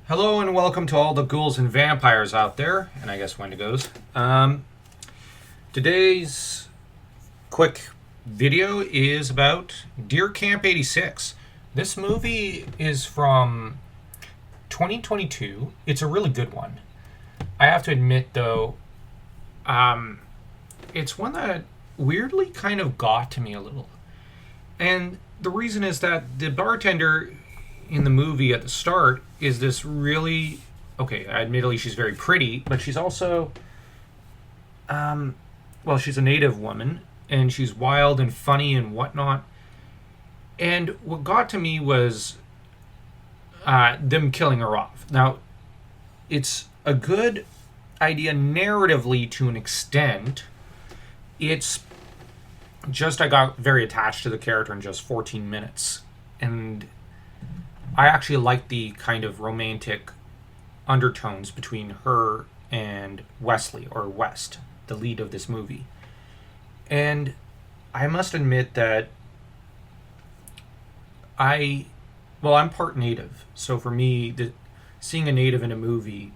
Hello and welcome to all the ghouls and vampires out there, and I guess Wendigos. Today's quick video is about Deer Camp 86. This movie is from 2022. It's a really good one. I have to admit, though, it's one that weirdly kind of got to me a little. And the reason is that the bartender in the movie at the start is this really okay. Admittedly, she's very pretty, but she's also, she's a native woman and she's wild and funny and whatnot. And what got to me was them killing her off. Now, it's a good idea narratively to an extent. It's just I got very attached to the character in just 14 minutes. And I actually like the kind of romantic undertones between her and Wesley, or West, the lead of this movie. And I must admit that I'm part native. So for me, seeing a native in a movie,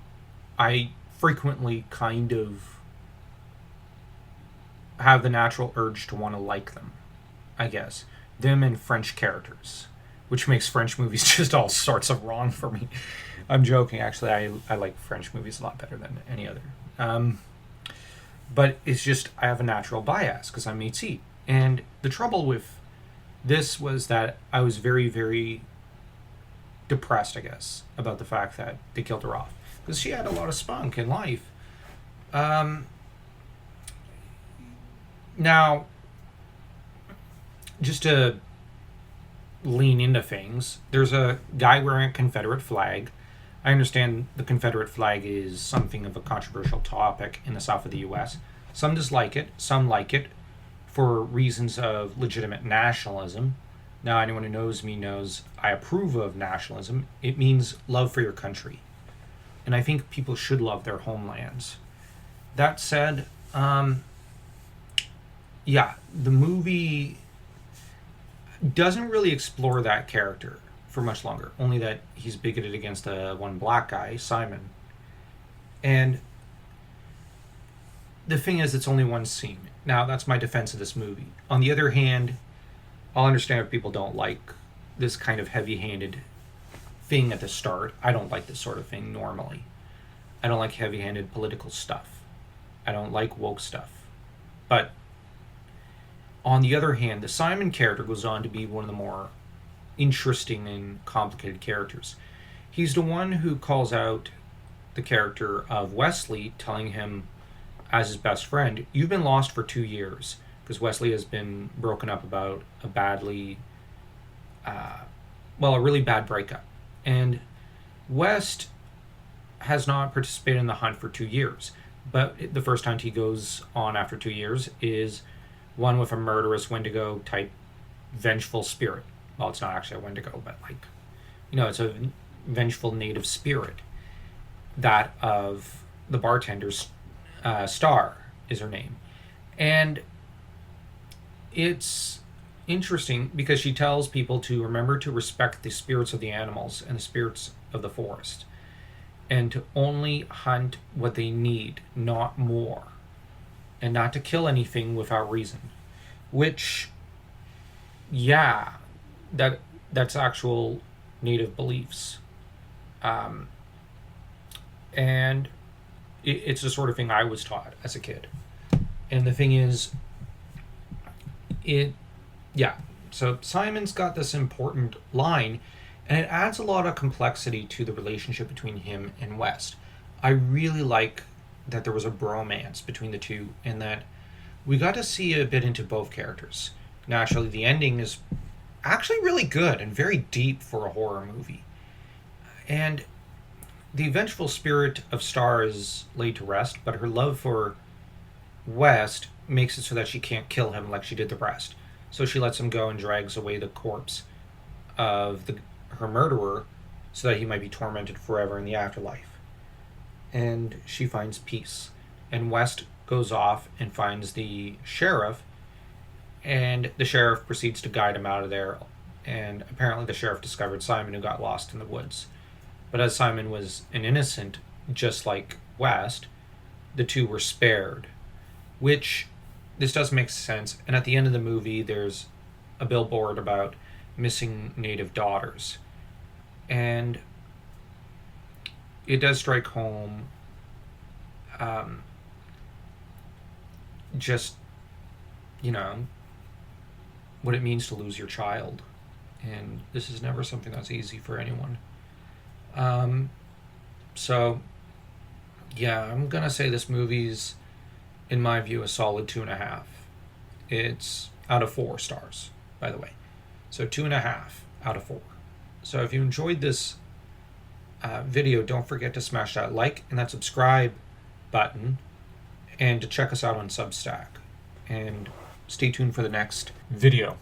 I frequently kind of have the natural urge to want to like them, I guess. Them and French characters, which makes French movies just all sorts of wrong for me. I'm joking. Actually, I like French movies a lot better than any other. But it's just, I have a natural bias because I'm Métis. And the trouble with this was that I was very, very depressed, I guess, about the fact that they killed her off. Because she had a lot of spunk in life. Now, just to lean into things, there's a guy wearing a Confederate flag. I understand the Confederate flag is something of a controversial topic in the south of the U.S. Some dislike it, some like it for reasons of legitimate nationalism. Now, anyone who knows me knows I approve of nationalism. It means love for your country. And I think people should love their homelands. That said, the movie doesn't really explore that character for much longer, only that he's bigoted against one black guy, Simon. And the thing is, it's only one scene. Now, that's my defense of this movie. On the other hand, I'll understand if people don't like this kind of heavy-handed thing at the start. I don't like this sort of thing normally. I don't like heavy-handed political stuff. I don't like woke stuff. But on the other hand, the Simon character goes on to be one of the more interesting and complicated characters. He's the one who calls out the character of Wesley, telling him, as his best friend, you've been lost for 2 years, because Wesley has been broken up about a really bad breakup. And West has not participated in the hunt for 2 years. But the first hunt he goes on after 2 years is one with a murderous Wendigo type vengeful spirit. Well, it's not actually a Wendigo, but it's a vengeful native spirit. That of the bartender's Star is her name. And it's interesting because she tells people to remember to respect the spirits of the animals and the spirits of the forest. And to only hunt what they need, not more. And not to kill anything without reason. Which, that's actual native beliefs. And it's the sort of thing I was taught as a kid. And the thing is, so Simon's got this important line, and it adds a lot of complexity to the relationship between him and West. I really like that there was a bromance between the two, and that we got to see a bit into both characters. Naturally, the ending is actually really good and very deep for a horror movie. And the vengeful spirit of Star is laid to rest, but her love for West makes it so that she can't kill him like she did the rest. So she lets him go and drags away the corpse of her murderer so that he might be tormented forever in the afterlife. And she finds peace. And West goes off and finds the sheriff, and the sheriff proceeds to guide him out of there. And apparently the sheriff discovered Simon, who got lost in the woods. But as Simon was an innocent, just like West, the two were spared, which this does make sense. And at the end of the movie, there's a billboard about missing native daughters. And it does strike home just, what it means to lose your child. And this is never something that's easy for anyone. So, yeah, I'm going to say this movie's, in my view, a solid 2.5. It's out of 4 stars, by the way. So 2.5 out of 4. So if you enjoyed this video, don't forget to smash that like and that subscribe button, and to check us out on Substack. And stay tuned for the next video.